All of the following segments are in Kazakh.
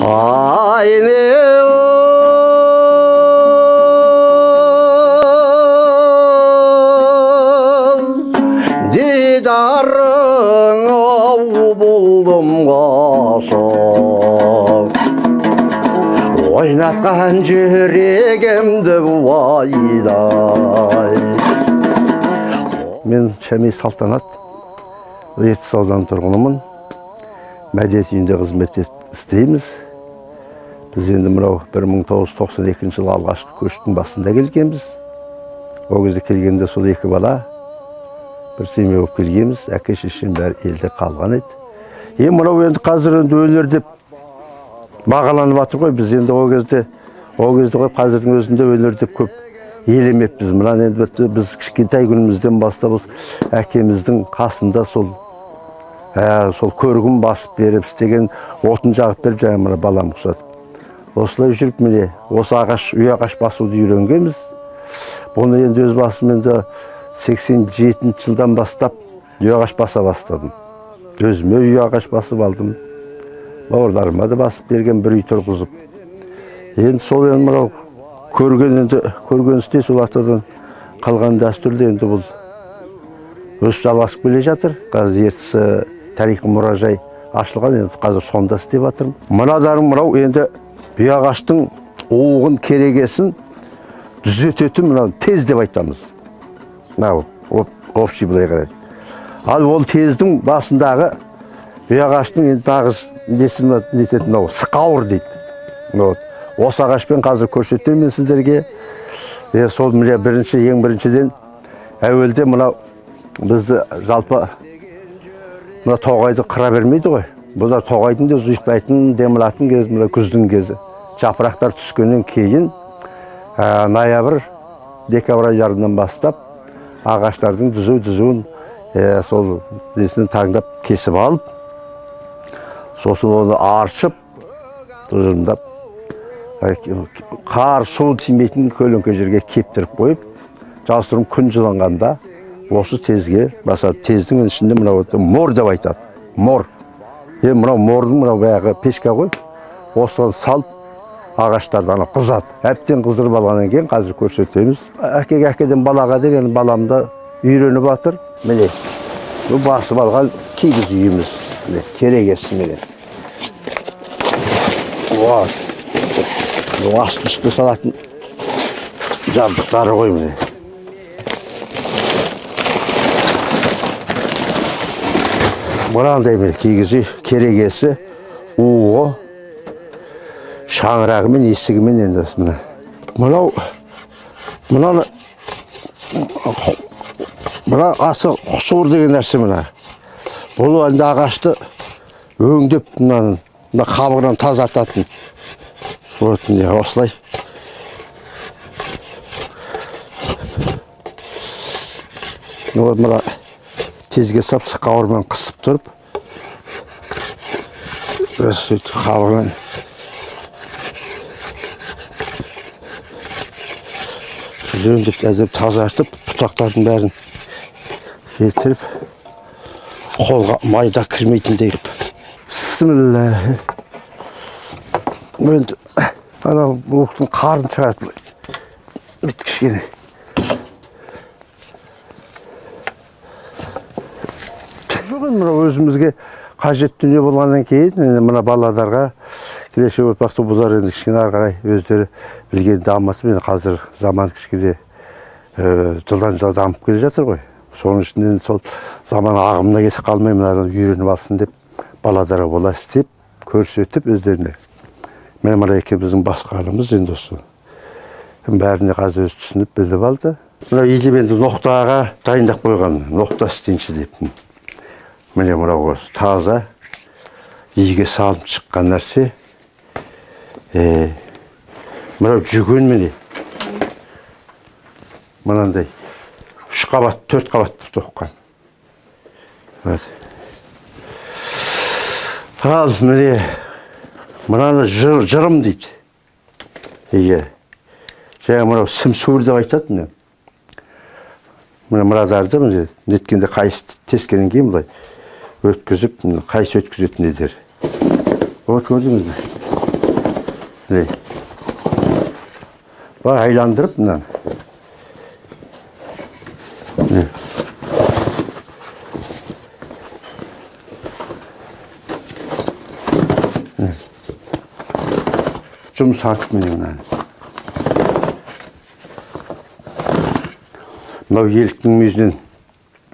Ayne didarına buldum kaşar oynatkan yüreğimde vayday. Men Şemi Салтанат, Ертіс ауданы тұрғынымын. Мәдениет үйінде қызмет істейміз. Біз енді мынау 1992 жылы алғашқы көштің басында келгенбіз. Ол кезде келгенде сол екі бала бір семья болып келгенбіз. Әке шешем бәрі елде қалған еді. Мынау енді қазір енді өнер деп бағаланып жатыр ғой. Біз енді ол кезде ғой қазірдің өзінде өнер деп көп елемеппіз. Мына енді біз кішкентай күнімізден бастап әкеміздің қасында сол көргін басып беріп істеген, отын жағып беріп жаңа мына балам ұқсатып. Осылай жүріп міне осы үй ағаш басуды үйренгенбіз. Бұны енді өз басым енді 87 жылдан бастап үй ағаш баса бастадым. Өзіме үй ағаш басып алдым. Бауырларыма да басып берген бір үй тұрғызып. Енді сол енді мынау көргеністе сол атадан қалған дәстүрлі енді бұл өз жалғасып келе жатыр. Қазір Ертіс тарихи мұражай ашылған, енді қазір сонда істеп жатырмын. Мынау енді үй ағаштың оғын керегесін түзететін мынау тез деп айтамыз. Мынау общий былай қарайды. Ал ол тездің басындағы үй ағаштың енді нағыз нететін мынау сықауыр дейді. Осы ағашпен қазір көрсетемін мен сіздерге. Сол міне ең біріншіден әуелде мынау бізді жалпы мына тоғайды қыра бермейді ғой. Бұлар тоғайдың да ұйықтайтын, демалатын кез, мына күздің кезі. Жапырақтар түскеннен кейін ноябрь, декабрь айларынан бастап ағаштардың түзуін сол несін таңдап кесіп алып, сосын оны аршып, тұжырымдап, қар, су тимейтін көлеңке жерге кептіріп қойып, жасырым күн жыланғанда осы тезге басады. Тездің ішінде мынау мор деп айтады. Мор. Мынау мордың мынау баяғы пешка ғой. Осыған салып ағаштарды қызады. Әптен қыздырып алғаннан кейін қазір көрсетеміз. Әкеден балаға деген баламда үйреніп жатыр. Міне, бұл басып алған кигіз үйіміз. Керегесі міне. Асты үстіне салатын жабдықтары ғой міне. Мынандай міне кигіз үй, керегесі, уғы, шаңырағы мен есігі мен енді міне. Мына асы құсуыр деген нәрсе мына. Бұл енді ағашты өңдеп мына қабығынан тазартатын. Осылай. Мына тезге сап сықауырмен қысып тұрып, сөйтіп қабығынан жөндеп әзіп тазартып, бұтақтардың бәрін келтіріп, қолға майда кірмейтіндей қып. Бісміллә. Енді ана бұқтың қарын шығарып бітті кішкене. Мына өзімізге қажет дүние болғаннан кейін, мына баладарға келешек ұрпақты бұлар енді кішкене ары қарай өздері білген дамытып, енді қазір заман кішкене жылдан жылға дамып келе жатыр ғой. Соның ішінде сол заман ағымына кесе қалмай мына үйреніп алсын деп баладарға бола істеп, көрсетіп өздеріне. Мен мына екеуміздің басқарымыз енді осы. Бәріне қазір өз түсініп біліп алды. Мына еліп енді ноқтаға дайындап қойған, ноқта істейінші деп. Міне мынау таза, иге салып шыққан нәрсе. Мынау жүген міне. Мынандай 3 қабат, 4 қабатты тоққан. Ал міне мынаны жырым дейді. Жаңа мынау сымсуыр деп айтады. Мұрадарды неткенде қайыс тескенен кейін бұлай өткізіп, қайыс өткізетін едер. Вот көрдіңіз бе? Mine. Bak aylandırıp bundan. Mine. Жұмыс артық міне мынаны. Мынау еліктің мүйізінен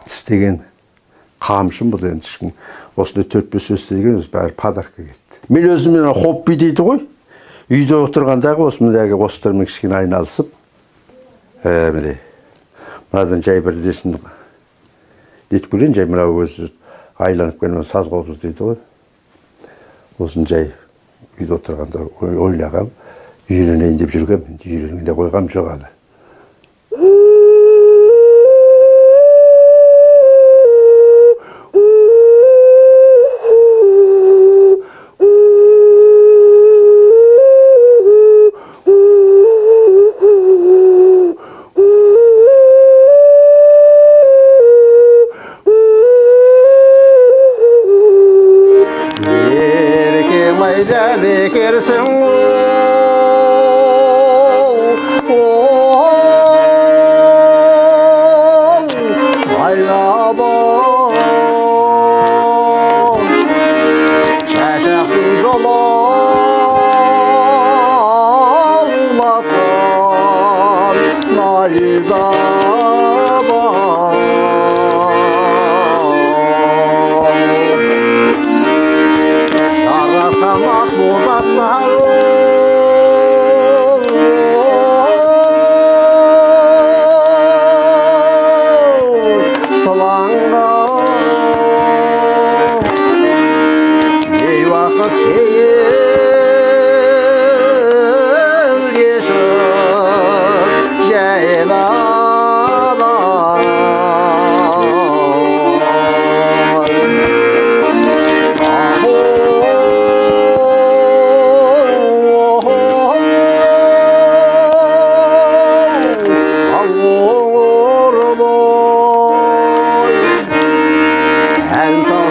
істеген қамшым бұл енді ешкім. Осындай 4-5 істеген бәрі подарка кетті. Мен өзімен хобби дейді ғой. Үйде отырғандағы осындағы осылармен кішкене айналысып, міне. Мынадан жай бір десін детіп көрейін, жай мынау өзі айланып келген саз қобыз дейді ғой. Осын жай үйде отырғанда ойлағам, үйренейін деп жүргем, үйренгенде қойғам жоқ әлі.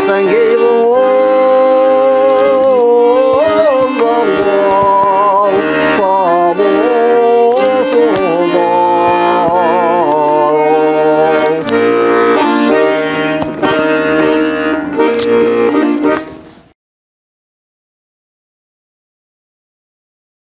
Sen